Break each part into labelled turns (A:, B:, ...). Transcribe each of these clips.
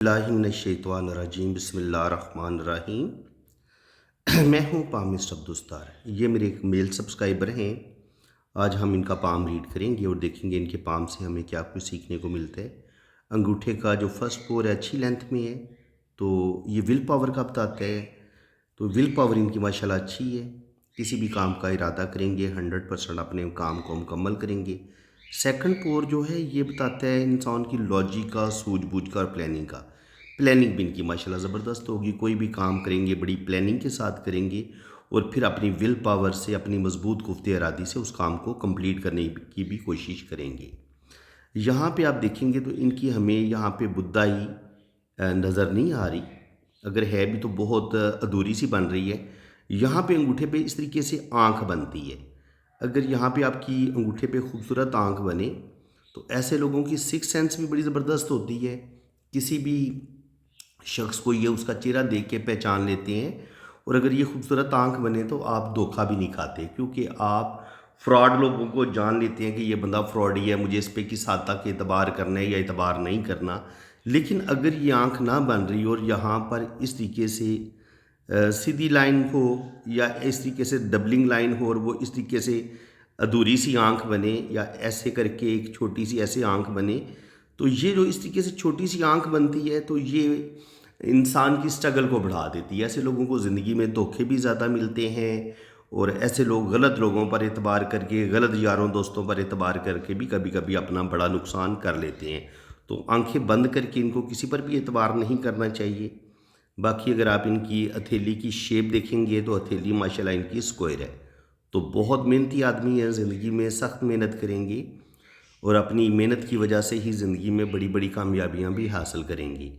A: बिस्मिल्लाहिर्रहमानिर्रहीम बिस्मिल्लाहिर्रहमानिर्रहीम। मैं हूँ पाम मिस्टर अब्दुस्तार। ये मेरे एक मेल सब्सक्राइबर हैं। आज हम इनका पाम रीड करेंगे और देखेंगे इनके पाम से हमें क्या कुछ सीखने को मिलता है। अंगूठे का जो फर्स्ट पोर है अच्छी लेंथ में है, तो ये विल पावर का बताता है। तो विल पावर इनकी माशाल्लाह अच्छी है। किसी भी काम का इरादा करेंगे 100% अपने काम को मुकम्मल करेंगे। सेकंड पोर जो है ये बताता है इंसान की लॉजिक का, सूझबूझ का और प्लानिंग का। प्लानिंग भी इनकी माशाल्लाह ज़बरदस्त होगी। कोई भी काम करेंगे बड़ी प्लानिंग के साथ करेंगे और फिर अपनी विल पावर से, अपनी मजबूत कुफ्ते इरादी से उस काम को कंप्लीट करने की भी कोशिश करेंगे। यहाँ पे आप देखेंगे तो इनकी हमें यहाँ पे बुद्धाई नज़र नहीं आ रही। अगर है भी तो बहुत अधूरी सी बन रही है। यहाँ पे अंगूठे पे इस तरीके से आँख बनती है। अगर यहाँ पे आपकी अंगूठे पे खूबसूरत आँख बने तो ऐसे लोगों की सिक्स सेंस भी बड़ी ज़बरदस्त होती है। किसी भी शख्स को ये उसका चेहरा देख के पहचान लेते हैं। और अगर ये खूबसूरत आँख बने तो आप धोखा भी नहीं खाते, क्योंकि आप फ्रॉड लोगों को जान लेते हैं कि ये बंदा फ्रॉडी है, मुझे इस पे किस हद तक एतबार करना है या एतबार नहीं करना। लेकिन अगर ये आँख ना बन रही और यहाँ पर इस तरीके से सीधी लाइन हो या इस तरीके से डबलिंग लाइन हो और वो इस तरीके से अधूरी सी आँख बने या ऐसे करके एक छोटी सी ऐसे आँख बने, तो ये जो इस तरीके से छोटी सी आँख बनती है तो ये इंसान की स्ट्रगल को बढ़ा देती है। ऐसे लोगों को ज़िंदगी में धोखे भी ज़्यादा मिलते हैं और ऐसे लोग गलत लोगों पर एतबार करके, गलत यारों दोस्तों पर एतबार करके भी कभी कभी अपना बड़ा नुकसान कर लेते हैं। तो आंखें बंद करके इनको किसी पर भी एतबार नहीं करना चाहिए। बाकी अगर आप इनकी हथेली की शेप देखेंगे तो हथेली माशाल्लाह इनकी स्क्वायर है। तो बहुत मेहनती आदमी है, ज़िंदगी में सख्त मेहनत करेंगे और अपनी मेहनत की वजह से ही ज़िंदगी में बड़ी बड़ी कामयाबियाँ भी हासिल करेंगी।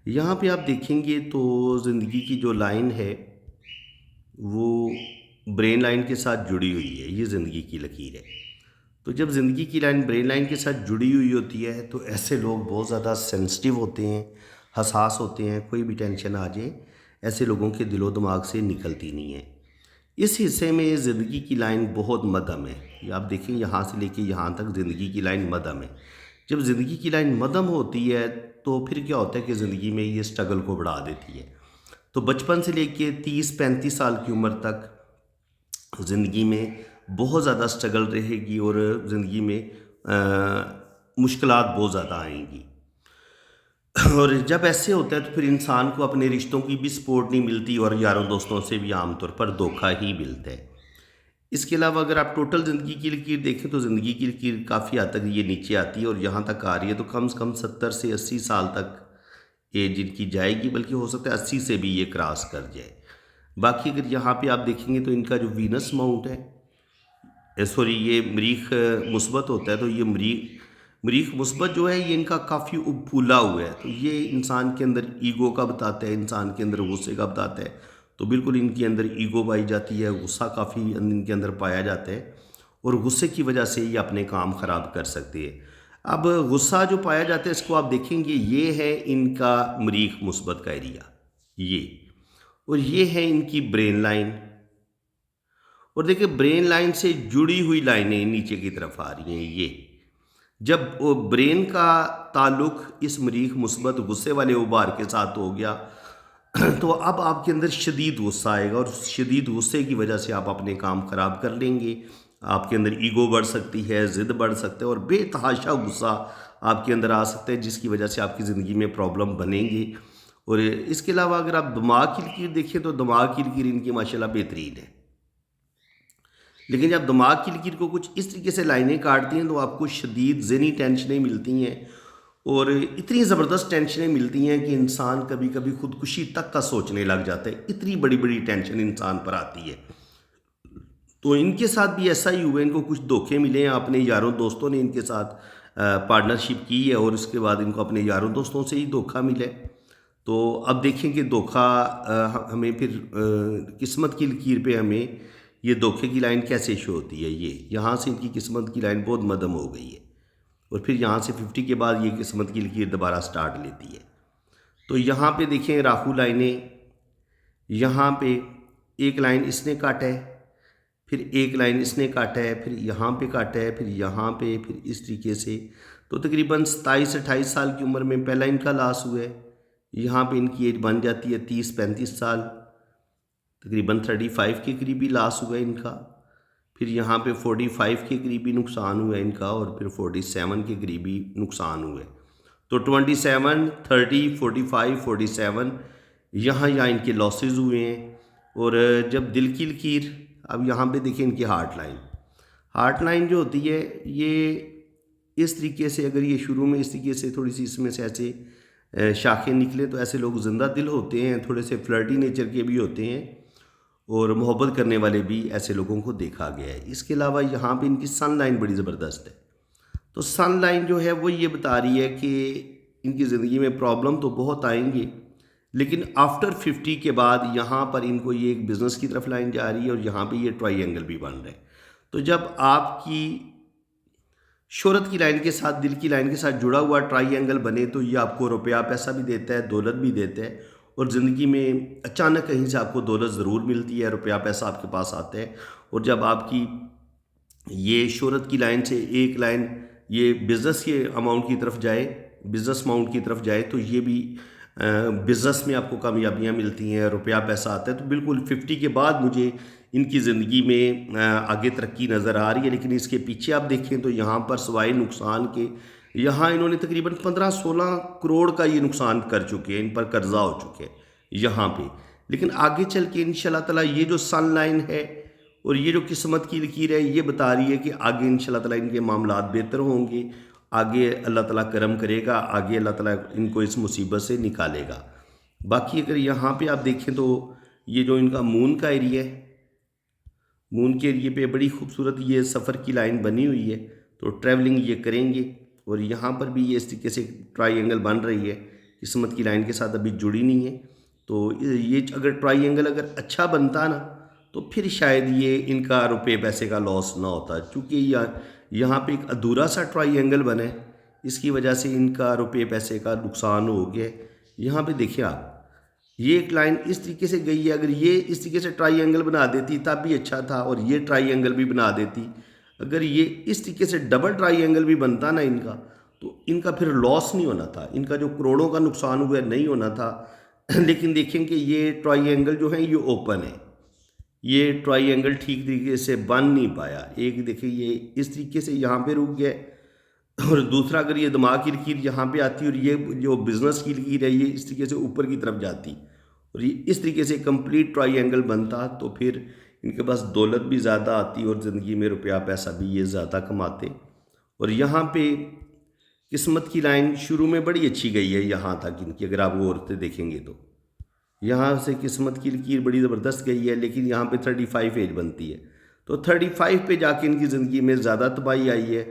A: यहाँ पे आप देखेंगे तो ज़िंदगी की जो लाइन है वो ब्रेन लाइन के साथ जुड़ी हुई है। ये ज़िंदगी की लकीर है। तो जब ज़िंदगी की लाइन ब्रेन लाइन के साथ जुड़ी हुई होती है तो ऐसे लोग बहुत ज़्यादा सेंसिटिव होते हैं, हसास होते हैं। कोई भी टेंशन आ जाए ऐसे लोगों के दिलो दिमाग से निकलती नहीं है। इस हिस्से में ज़िंदगी की लाइन बहुत मध्यम है। ये आप देखें, यहाँ से लेके यहाँ तक ज़िंदगी की लाइन मध्यम है। जब ज़िंदगी की लाइन मध्यम होती है तो फिर क्या होता है कि ज़िंदगी में ये स्ट्रगल को बढ़ा देती है। तो बचपन से लेके 30-35 साल की उम्र तक ज़िंदगी में बहुत ज़्यादा स्ट्रगल रहेगी और ज़िंदगी में मुश्किलात बहुत ज़्यादा आएंगी। और जब ऐसे होता है तो फिर इंसान को अपने रिश्तों की भी सपोर्ट नहीं मिलती और यारों दोस्तों से भी आमतौर पर धोखा ही मिलता है। इसके अलावा अगर आप टोटल ज़िंदगी की लकीर देखें तो ज़िंदगी की लकीर काफ़ी हद तक ये नीचे आती है और यहाँ तक आ रही है तो कम से कम 70 से 80 साल तक एज इनकी जाएगी, बल्कि हो सकता है 80 से भी ये क्रॉस कर जाए। बाकी अगर यहाँ पे आप देखेंगे तो इनका जो वीनस माउंट है, सॉरी, ये मरीख मुस्बत होता है। तो ये मरीख मरीख मुस्बत जो है ये इनका काफ़ी फूला हुआ है। तो ये इंसान के अंदर ईगो का बताता है, इंसान के अंदर गुस्से का बताता है। तो बिल्कुल इनके अंदर ईगो पाई जाती है, गुस्सा काफ़ी इनके अंदर पाया जाता है और गुस्से की वजह से ये अपने काम ख़राब कर सकते हैं। अब गुस्सा जो पाया जाता है इसको आप देखेंगे, ये है इनका मरीख मुस्बत का एरिया, ये। और ये है इनकी ब्रेन लाइन। और देखिए ब्रेन लाइन से जुड़ी हुई लाइनें नीचे की तरफ आ रही हैं। ये जब वो ब्रेन का ताल्लुक इस मरीख मुस्बत गुस्से वाले उबार के साथ हो गया तो अब आपके अंदर शदीद गुस्सा आएगा और शदीद गुस्से की वजह से आप अपने काम ख़राब कर लेंगे। आपके अंदर ईगो बढ़ सकती है, ज़िद बढ़ सकते हैं और बेतहाशा गुस्सा आपके अंदर आ सकता है, जिसकी वजह से आपकी ज़िंदगी में प्रॉब्लम बनेंगी। और इसके अलावा अगर आप दिमाग की लकीर देखें तो दिमाग की लकीर इनकी माशाल्लाह बेहतरीन है। लेकिन जब दिमाग की लकीर को कुछ इस तरीके से लाइनें काटती हैं तो आपको शदीद ज़हनी टेंशनें मिलती हैं और इतनी ज़बरदस्त टेंशनें मिलती हैं कि इंसान कभी कभी खुदकुशी तक का सोचने लग जाता है। इतनी बड़ी बड़ी टेंशन इंसान पर आती है। तो इनके साथ भी ऐसा ही हुआ। इनको कुछ धोखे मिले हैं, अपने यारों दोस्तों ने इनके साथ पार्टनरशिप की है और उसके बाद इनको अपने यारों दोस्तों से ही धोखा मिले। तो अब देखें कि धोखा हमें फिर किस्मत की लकीर पे हमें ये धोखे की लाइन कैसे शो होती है। ये यहाँ से इनकी किस्मत की लाइन बहुत मध्यम हो गई है और फिर यहाँ से 50 के बाद ये किस्मत की लकीर दोबारा स्टार्ट लेती है। तो यहाँ पे देखें राहु लाइनें, यहाँ पे एक लाइन इसने काटा है, फिर एक लाइन इसने काटा है, फिर यहाँ पे काटा है, फिर यहाँ पे, फिर इस तरीके से। तो तकरीबन 27-28 साल की उम्र में पहला इनका लॉस हुआ है, यहाँ पे इनकी एज बन जाती है 30-35 साल, तकरीबन 35 के करीबी लॉस हुआ इनका। फिर यहाँ पे 45 के करीबी नुकसान हुआ इनका और फिर 47 के करीबी नुकसान हुए। तो 27, 30, 45, 47 यहाँ इनके लॉसेस हुए हैं। और जब दिल की लकीर, अब यहाँ पे देखिए इनकी हार्ट लाइन जो होती है ये इस तरीके से, अगर ये शुरू में इस तरीके से थोड़ी सी इसमें से ऐसे शाखें निकले तो ऐसे लोग ज़िंदा दिल होते हैं, थोड़े से फ्लर्टी नेचर के भी होते हैं और मोहब्बत करने वाले भी ऐसे लोगों को देखा गया है। इसके अलावा यहाँ पे इनकी सन लाइन बड़ी ज़बरदस्त है। तो सन लाइन जो है वो ये बता रही है कि इनकी ज़िंदगी में प्रॉब्लम तो बहुत आएंगे, लेकिन आफ्टर 50 के बाद यहाँ पर इनको ये एक बिज़नेस की तरफ लाइन जा रही है और यहाँ पे ये ट्रायंगल भी बन रहे हैं। तो जब आपकी शोहरत की लाइन के साथ, दिल की लाइन के साथ जुड़ा हुआ ट्रायंगल बने तो ये आपको रुपया पैसा भी देता है, दौलत भी देता है और ज़िंदगी में अचानक कहीं से आपको दौलत ज़रूर मिलती है, रुपया पैसा आपके पास आता है। और जब आपकी ये शोहरत की लाइन से एक लाइन ये बिज़नेस के अमाउंट की तरफ जाए, बिज़नेस अमाउंट की तरफ जाए, तो ये भी बिज़नेस में आपको कामयाबियाँ मिलती हैं, रुपया पैसा आता है। तो बिल्कुल 50 के बाद मुझे इनकी ज़िंदगी में आगे तरक्की नज़र आ रही है। लेकिन इसके पीछे आप देखें तो यहाँ पर सिवाय नुकसान के, यहाँ इन्होंने तकरीबन 15-16 करोड़ का ये नुकसान कर चुके हैं, इन पर कर्जा हो चुके हैं यहाँ पे। लेकिन आगे चल के इंशाल्लाह ताला ये जो सन लाइन है और ये जो किस्मत की लकीर है ये बता रही है कि आगे इंशाल्लाह ताला इनके मामलात बेहतर होंगे, आगे अल्लाह ताला करम करेगा, आगे अल्लाह ताला इनको इस मुसीबत से निकालेगा। बाकी अगर यहाँ पे आप देखें तो ये जो इनका मून का एरिया है, मून के एरिए पे बड़ी खूबसूरत ये सफ़र की लाइन बनी हुई है। तो ट्रैवलिंग ये करेंगे और यहाँ पर भी ये इस तरीके से ट्रायंगल बन रही है, किस्मत की लाइन के साथ अभी जुड़ी नहीं है। तो ये अगर ट्रायंगल अगर अच्छा बनता ना तो फिर शायद ये इनका रुपये पैसे का लॉस ना होता, क्योंकि यहाँ पे एक अधूरा सा ट्रायंगल बना है, इसकी वजह से इनका रुपये पैसे का नुकसान हो गया। यहाँ पे देखिए आप, ये एक लाइन इस तरीके से गई है, अगर ये इस तरीके से ट्रायंगल बना देती तब भी अच्छा था और ये ट्रायंगल भी बना देती। अगर ये इस तरीके से डबल ट्रायंगल भी बनता ना इनका, तो इनका फिर लॉस नहीं होना था, इनका जो करोड़ों का नुकसान हुआ नहीं होना था। लेकिन देखें कि ये ट्रायंगल जो है ये ओपन है, ये ट्रायंगल ठीक तरीके से बन नहीं पाया। एक देखिए ये इस तरीके से यहाँ पे रुक गया और दूसरा अगर ये दिमाग की लकीर यहाँ पे आती और ये जो बिज़नेस की लकीर है ये इस तरीके से ऊपर की तरफ जाती और ये इस तरीके से कंप्लीट ट्रायंगल बनता, तो फिर इनके पास दौलत भी ज़्यादा आती और ज़िंदगी में रुपया पैसा भी ये ज़्यादा कमाते। और यहाँ पे किस्मत की लाइन शुरू में बड़ी अच्छी गई है यहाँ तक इनकी, अगर आप गौर से देखेंगे तो यहाँ से किस्मत की लकीर बड़ी ज़बरदस्त गई है। लेकिन यहाँ पे 35 एज बनती है, तो 35 पे जाके इनकी ज़िंदगी में ज़्यादा तबाही आई है,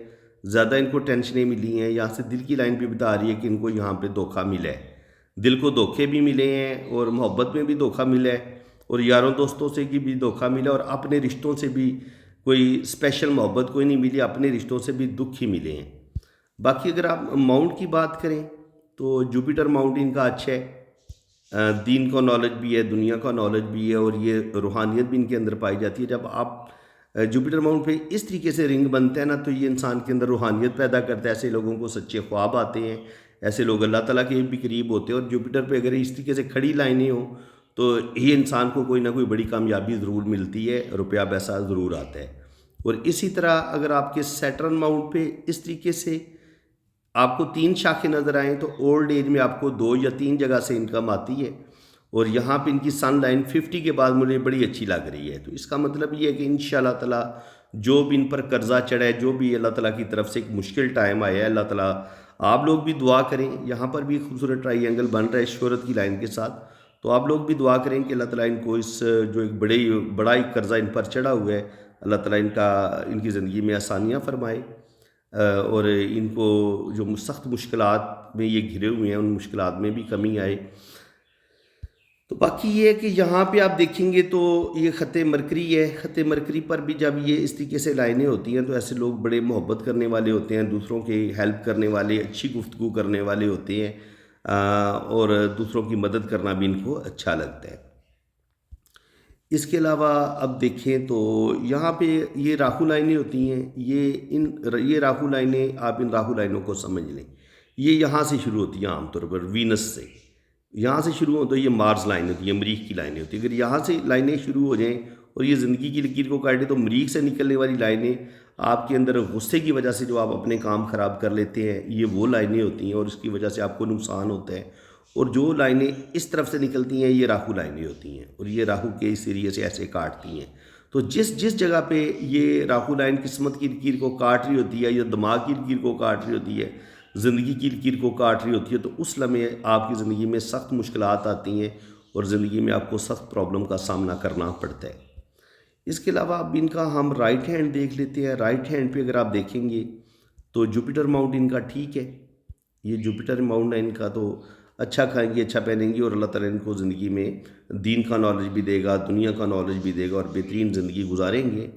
A: ज़्यादा इनको टेंशनें मिली हैं। यहाँ से दिल की लाइन भी बता रही है कि इनको यहाँ पे धोखा मिला है, दिल को धोखे भी मिले हैं और मोहब्बत में भी धोखा मिला है और यारों दोस्तों से भी धोखा मिला और अपने रिश्तों से भी कोई स्पेशल मोहब्बत कोई नहीं मिली, अपने रिश्तों से भी दुख ही मिले हैं। बाकी अगर आप माउंट की बात करें तो जुपिटर माउंट इनका अच्छा है, दीन का नॉलेज भी है, दुनिया का नॉलेज भी है और ये रूहानियत भी इनके अंदर पाई जाती है। जब आप जुपिटर माउंट पे इस तरीके से रिंग बनते हैं ना तो ये इंसान के अंदर रूहानियत पैदा करता है, ऐसे लोगों को सच्चे ख्वाब आते हैं, ऐसे लोग अल्लाह ताला के भी करीब होते हैं। और जुपिटर पे अगर इस तरीके से खड़ी लाइनें हो तो ये इंसान को कोई ना कोई बड़ी कामयाबी ज़रूर मिलती है, रुपया पैसा ज़रूर आता है। और इसी तरह अगर आपके सैटर्न माउंट पे इस तरीके से आपको 3 शाखें नज़र आएँ तो ओल्ड एज में आपको 2 या 3 जगह से इनकम आती है। और यहाँ पे इनकी सन लाइन 50 के बाद मुझे बड़ी अच्छी लग रही है। तो इसका मतलब ये है कि इंशाल्लाह ताला जो भी इन पर कर्जा चढ़ा है, जो भी अल्लाह ताला की तरफ से एक मुश्किल टाइम आया है, अल्लाह ताला आप लोग भी दुआ करें। यहाँ पर भी खूबसूरत ट्रायंगल बन रहा है शोहरत की लाइन के साथ, तो आप लोग भी दुआ करें कि अल्लाह ताला इनको इस जो एक बड़ा ही कर्जा इन पर चढ़ा हुआ है, अल्लाह ताला इनकी ज़िंदगी में आसानियाँ फरमाए और इनको जो सख्त मुश्किलात में ये घिरे हुए हैं उन मुश्किलात में भी कमी आए। तो बाकी ये है कि यहाँ पे आप देखेंगे तो ये ख़त मरकरी है, ख़त मरकरी पर भी जब ये इस तरीके से लाइनें होती हैं तो ऐसे लोग बड़े मोहब्बत करने वाले होते हैं, दूसरों की हेल्प करने वाले, अच्छी गुफ्तगू करने वाले होते हैं और दूसरों की मदद करना भी इनको अच्छा लगता है। इसके अलावा अब देखें तो यहाँ पे ये राहु लाइनें होती हैं, ये राहु लाइनें, आप इन राहु लाइनों को समझ लें, ये यहाँ से शुरू होती हैं आमतौर पर वीनस से। यहाँ से शुरू हो तो ये मार्स लाइन होती है, मरीख की लाइनें होती है। अगर यहाँ से लाइनें शुरू हो जाएं और ये ज़िंदगी की लकीर को काटे तो मरीख से निकलने वाली लाइनें आपके अंदर गुस्से की वजह से जो आप अपने काम ख़राब कर लेते हैं, ये वो लाइनें होती हैं और उसकी वजह से आपको नुकसान होता है। और जो लाइनें इस तरफ से निकलती हैं ये राहु लाइनें होती हैं और ये राहु के इस एरिए से ऐसे काटती हैं। तो जिस जिस जगह पे ये राहु लाइन किस्मत की लकीर को काट रही होती है या दिमाग की लकीर को काट रही होती है, ज़िंदगी की लकीर को काट रही होती है, तो उस लम्हे आपकी ज़िंदगी में सख्त मुश्किलात आती हैं और ज़िंदगी में आपको सख्त प्रॉब्लम का सामना करना पड़ता है। इसके अलावा अब इनका हम राइट हैंड देख लेते हैं। राइट हैंड पे अगर आप देखेंगे तो जुपिटर माउंट इनका ठीक है। ये जुपिटर माउंट है इनका, तो अच्छा खाएंगे, अच्छा पहनेंगे और अल्लाह ताला इनको ज़िंदगी में दीन का नॉलेज भी देगा, दुनिया का नॉलेज भी देगा और बेहतरीन ज़िंदगी गुजारेंगे।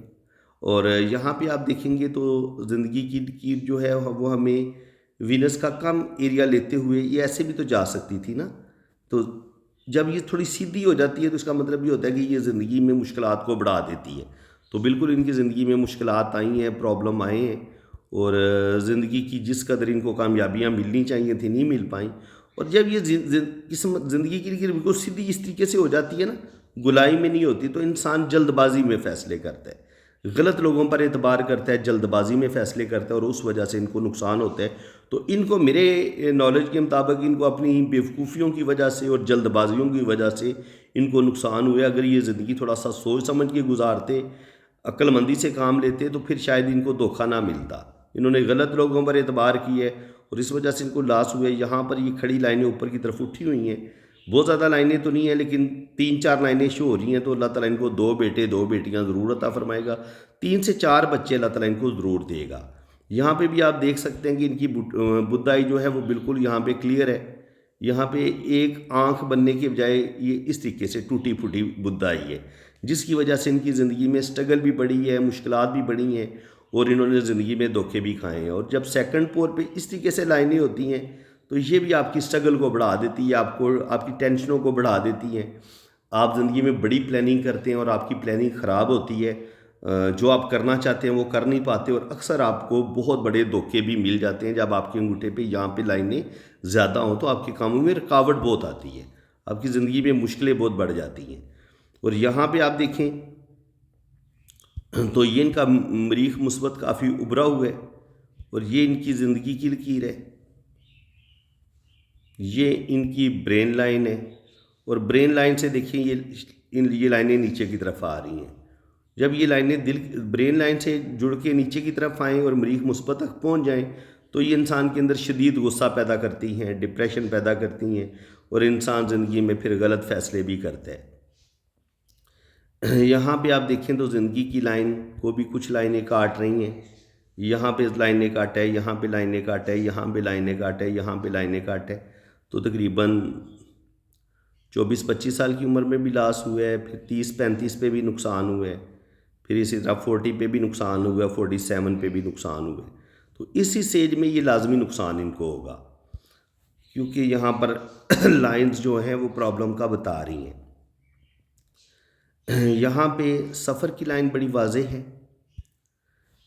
A: और यहाँ पे आप देखेंगे तो ज़िंदगी की जो है वो हमें वीनस का कम एरिया लेते हुए ये ऐसे भी तो जा सकती थी ना। तो जब ये थोड़ी सीधी हो जाती है तो इसका मतलब ये होता है कि ये ज़िंदगी में मुश्किलात को बढ़ा देती है। तो बिल्कुल इनकी ज़िंदगी में मुश्किलात आई हैं, प्रॉब्लम आए हैं और ज़िंदगी की जिस कदर इनको कामयाबियाँ मिलनी चाहिए थी नहीं मिल पाई। और जब ये किस्मत ज़िंदगी की बिल्कुल सीधी इस तरीके से हो जाती है ना, गुलाई में नहीं होती, तो इंसान जल्दबाजी में फ़ैसले करता है, गलत लोगों पर एतबार करता है, जल्दबाजी में फ़ैसले करता है और उस वजह से इनको नुकसान होता है। तो इनको मेरे नॉलेज के मुताबिक इनको अपनी बेवकूफ़ियों की वजह से और जल्दबाजियों की वजह से इनको नुकसान हुए। अगर ये ज़िंदगी थोड़ा सा सोच समझ के गुजारते, अक्लमंदी से काम लेते, तो फिर शायद इनको धोखा ना मिलता। इन्होंने गलत लोगों पर एतबार किया है और इस वजह से इनको लॉस हुए। यहाँ पर ये खड़ी लाइनें ऊपर की तरफ उठी हुई हैं, बहुत ज़्यादा लाइनें तो नहीं हैं लेकिन 3-4 लाइनें शो हो रही हैं। तो अल्लाह ताला इनको 2 बेटे 2 बेटियाँ ज़रूर अता फरमाएगा, 3 से 4 बच्चे अल्लाह ताला इनको ज़रूर देगा। यहाँ पे भी आप देख सकते हैं कि इनकी बुद्धाई जो है वो बिल्कुल यहाँ पे क्लियर है। यहाँ पे एक आँख बनने के बजाय ये इस तरीके से टूटी फूटी बुद्धाई है, जिसकी वजह से इनकी ज़िंदगी में स्ट्रगल भी बढ़ी है, मुश्किलात भी बढ़ी हैं और इन्होंने ज़िंदगी में धोखे भी खाए हैं। और जब सेकंड पोर पे इस तरीके से लाइनें होती हैं तो ये भी आपकी स्ट्रगल को बढ़ा देती है, आपको आपकी टेंशनों को बढ़ा देती हैं। आप ज़िंदगी में बड़ी प्लानिंग करते हैं और आपकी प्लानिंग ख़राब होती है, जो आप करना चाहते हैं वो कर नहीं पाते और अक्सर आपको बहुत बड़े धोखे भी मिल जाते हैं। जब आपके अंगूठे पे यहाँ पे लाइनें ज़्यादा हों तो आपके कामों में रुकावट बहुत आती है, आपकी ज़िंदगी में मुश्किलें बहुत बढ़ जाती हैं। और यहाँ पे आप देखें तो ये इनका मरीख मुस्बत काफ़ी उभरा हुआ है और ये इनकी ज़िंदगी की लकीर है। ये इनकी ब्रेन लाइन है और ब्रेन लाइन से देखिए ये लाइनें नीचे की तरफ आ रही हैं। जब ये लाइनें ब्रेन लाइन से जुड़ के नीचे की तरफ आएँ और मरीख मुस्बत तक पहुंच जाएं तो ये इंसान के अंदर शदीद गुस्सा पैदा करती हैं, डिप्रेशन पैदा करती हैं और इंसान ज़िंदगी में फिर गलत फ़ैसले भी करता है। यहाँ पे आप देखें तो ज़िंदगी की लाइन को भी कुछ लाइनें काट रही हैं। यहाँ पे लाइनें काटा है, यहाँ पे लाइनें काटा है, यहाँ पे लाइनें काटा है, यहाँ पे लाइनें काटा है। तो तकरीबन 24-25 साल की उम्र में भी लॉस हुआ है, फिर 30-35 पे भी नुकसान हुआ है, फिर इसी तरह 40 पे भी नुकसान हुआ है, 47 पे भी नुकसान हुआ है। तो इसी स्टेज में ये लाजमी नुकसान इनको होगा क्योंकि यहाँ पर लाइंस जो हैं वो प्रॉब्लम का बता रही हैं। यहाँ पे सफ़र की लाइन बड़ी वाज़ेह है,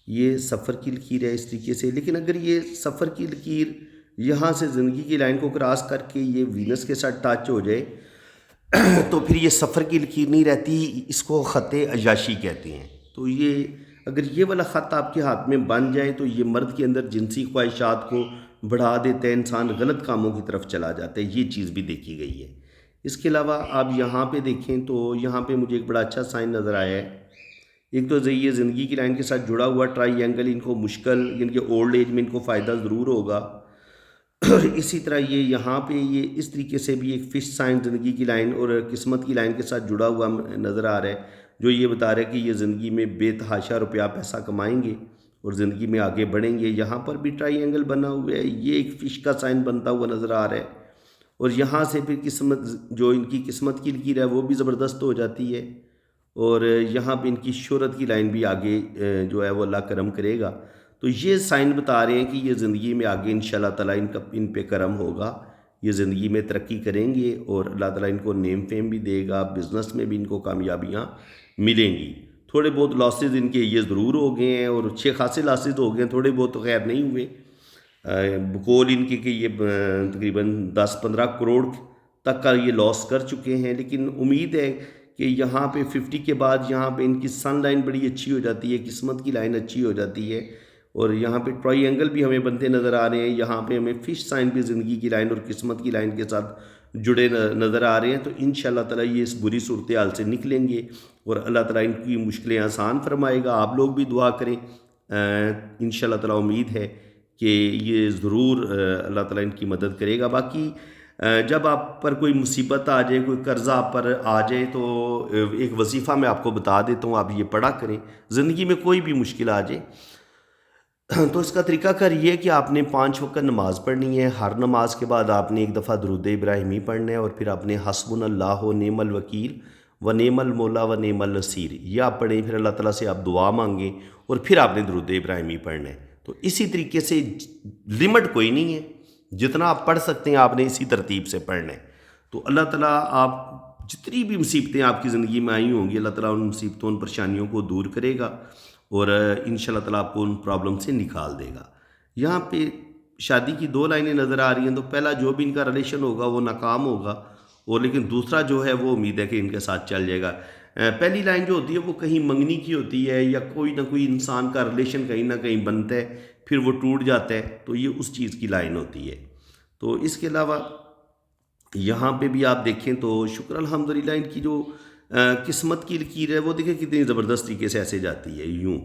A: ये सफ़र की लकीर है इस तरीके से। लेकिन अगर ये सफ़र की लकीर यहाँ से ज़िंदगी की लाइन को क्रॉस करके ये वीनस के साथ टच हो जाए तो फिर ये सफ़र की लकीर नहीं रहती, इसको ख़त अय्याशी कहते हैं। तो ये अगर ये वाला ख़त आपके हाथ में बन जाए तो ये मर्द के अंदर जिनसी ख्वाहिशात को बढ़ा देता है, इंसान गलत कामों की तरफ चला जाता है, ये चीज़ भी देखी गई है। इसके अलावा आप यहाँ पे देखें तो यहाँ पे मुझे एक बड़ा अच्छा साइन नज़र आया है। एक तो ये ज़िंदगी की लाइन के साथ जुड़ा हुआ ट्राइएंगल इनको मुश्किल, इनके ओल्ड एज में इनको फ़ायदा ज़रूर होगा। और इसी तरह ये यहाँ पे ये इस तरीके से भी एक फिश साइन ज़िंदगी की लाइन और किस्मत की लाइन के साथ जुड़ा हुआ नज़र आ रहा है, जो ये बता रहा है कि ये ज़िंदगी में बेतहाशा रुपया पैसा कमाएंगे और ज़िंदगी में आगे बढ़ेंगे। यहाँ पर भी ट्राइएंगल बना हुआ है, ये एक फ़िश का साइन बनता हुआ नज़र आ रहा है। और यहाँ से फिर किस्मत, जो इनकी किस्मत की लकीर है वो भी ज़बरदस्त हो जाती है और यहाँ पे इनकी शोहरत की लाइन भी आगे जो है वो अल्लाह करम करेगा। तो ये साइन बता रहे हैं कि ये ज़िंदगी में आगे इंशाल्लाह ताला इन पे करम होगा, ये ज़िंदगी में तरक्की करेंगे और अल्लाह ताला इनको नेम फेम भी देगा, बिज़नेस में भी इनको कामयाबियाँ मिलेंगी। थोड़े बहुत लॉसेज इनके ये ज़रूर हो गए हैं और अच्छे खासे लॉसेज हो गए हैं, थोड़े बहुत तो खैर नहीं हुए। बकौल इनके कि ये तकरीबन 10-15 करोड़ तक का ये लॉस कर चुके हैं, लेकिन उम्मीद है कि यहाँ पे 50 के बाद यहाँ पे इनकी सन लाइन बड़ी अच्छी हो जाती है, किस्मत की लाइन अच्छी हो जाती है, और यहाँ पे ट्रायंगल भी हमें बनते नज़र आ रहे हैं। यहाँ पे हमें फिश साइन भी ज़िंदगी की लाइन और किस्मत की लाइन के साथ जुड़े नज़र आ रहे हैं। तो इंशाल्लाह ताला ये इस बुरी सूरत हाल से निकलेंगे और अल्लाह ताला इनकी मुश्किलें आसान फरमाएगा। आप लोग भी दुआ करें, इंशाल्लाह ताला उम्मीद है कि ये ज़रूर अल्लाह ताला इनकी मदद करेगा। बाकी जब आप पर कोई मुसीबत आ जाए, कोई कर्ज़ा आप पर आ जाए, तो एक वजीफ़ा मैं आपको बता देता हूँ, आप ये पढ़ा करें। ज़िंदगी में कोई भी मुश्किल आ जाए तो इसका तरीक़ाकार ये है कि आपने 5 वक़्त नमाज़ पढ़नी है। हर नमाज के बाद आपने एक दफ़ा दुरूद इब्राहिमी पढ़ना है और फिर आपने हस्बुनल्लाह व नेमल वकील व नेमल मौला व नेमल नसीर ये आप पढ़ें। फिर अल्लाह ताला से आप दुआ मांगें और फिर आपने दुरूद इब्राहिमी पढ़ना है। तो इसी तरीके से लिमिट कोई नहीं है, जितना आप पढ़ सकते हैं आपने इसी तरतीब से पढ़ना है। तो अल्लाह ताला आप जितनी भी मुसीबतें आपकी ज़िंदगी में आई होंगी, अल्लाह ताला उन मुसीबतों, उन परेशानियों को दूर करेगा और इंशाल्लाह ताला आपको उन प्रॉब्लम से निकाल देगा। यहाँ पे शादी की 2 लाइनें नज़र आ रही हैं। तो पहला जो भी इनका रिलेशन होगा वो नाकाम होगा, और लेकिन दूसरा जो है वो उम्मीद है कि इनके साथ चल जाएगा। पहली लाइन जो होती है वो कहीं मंगनी की होती है, या कोई ना कोई इंसान का रिलेशन कहीं ना कहीं बनता है, फिर वो टूट जाता है, तो ये उस चीज़ की लाइन होती है। तो इसके अलावा यहाँ पे भी आप देखें तो शुक्र अल्हम्दुलिल्लाह इनकी जो किस्मत की लकीर है वो देखें कितनी ज़बरदस्त तरीके से ऐसे जाती है यूँ।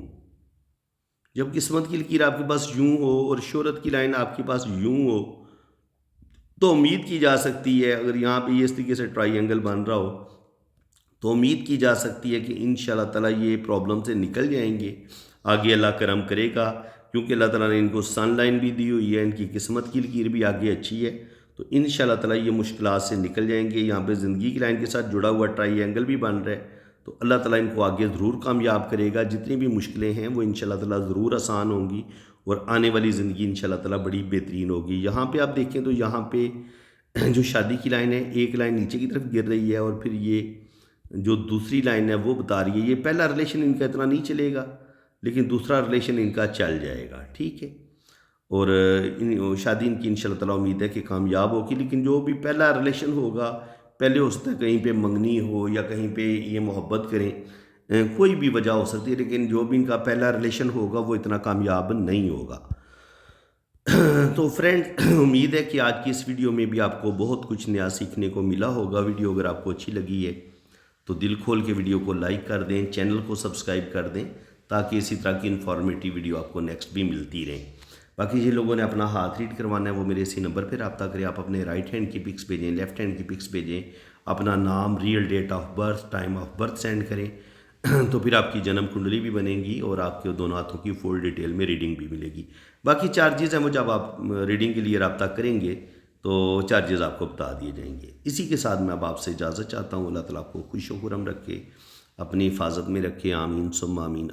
A: जब किस्मत की लकीर आपके पास यूँ हो और शोहरत की लाइन आपके पास यूँ हो, तो उम्मीद की जा सकती है, अगर यहाँ पे ये इस तरीके से ट्रायंगल बन रहा हो, तो उम्मीद की जा सकती है कि इंशाल्लाह ताला ये प्रॉब्लम से निकल जाएंगे। आगे अल्लाह करम करेगा, क्योंकि अल्लाह ताला ने इनको सन लाइन भी दी हुई है, इनकी किस्मत की लकीर भी आगे अच्छी है। तो इंशाल्लाह ताला ये मुश्किलात से निकल जाएंगे। यहाँ पे ज़िंदगी की लाइन के साथ जुड़ा हुआ ट्रायंगल भी बन रहा है, तो अल्लाह ताला इनको आगे ज़रूर कामयाब करेगा। जितनी भी मुश्किलें हैं वो इंशाल्लाह ताला ज़रूर आसान होंगी और आने वाली ज़िंदगी इंशाल्लाह ताला बड़ी बेहतरीन होगी। यहाँ पे आप देखें तो यहाँ पे जो शादी की लाइन है, एक लाइन नीचे की तरफ गिर रही है और फिर ये जो दूसरी लाइन है वो बता रही है ये पहला रिलेशन इनका इतना नहीं चलेगा, लेकिन दूसरा रिलेशन इनका चल जाएगा, ठीक है। और शादी इनकी इंशाल्लाह ताला उम्मीद है कि कामयाब होगी। लेकिन जो भी पहला रिलेशन होगा, पहले हो सकता है कहीं पे मंगनी हो या कहीं पे ये मोहब्बत करें, कोई भी वजह हो सकती है, लेकिन जो भी इनका पहला रिलेशन होगा वो इतना कामयाब नहीं होगा। तो फ्रेंड, उम्मीद है कि आज की इस वीडियो में भी आपको बहुत कुछ नया सीखने को मिला होगा। वीडियो अगर आपको अच्छी लगी है तो दिल खोल के वीडियो को लाइक कर दें, चैनल को सब्सक्राइब कर दें, ताकि इसी तरह की इन्फॉर्मेटिव वीडियो आपको नेक्स्ट भी मिलती रहे। बाकी जिन लोगों ने अपना हाथ रीड करवाना है वो मेरे इसी नंबर पर रब्ता करें। आप अपने राइट हैंड की पिक्स भेजें, लेफ़्ट हैंड की पिक्स भेजें, अपना नाम, real date of birth, time of birth send करें तो फिर आपकी जन्म कुंडली भी बनेगी और आपके दोनों हाथों की फुल डिटेल में रीडिंग भी मिलेगी। बाकी चार्जेस हैं वो जब आप रीडिंग के लिए रब्ता करेंगे तो चार्जेस आपको बता दिए जाएंगे। इसी के साथ मैं अब आपसे इजाज़त चाहता हूँ। अल्लाह ताला आपको खुश व खुर्रम रखे, अपनी हिफाजत में रखे। आमीन सुम्मा आमीन।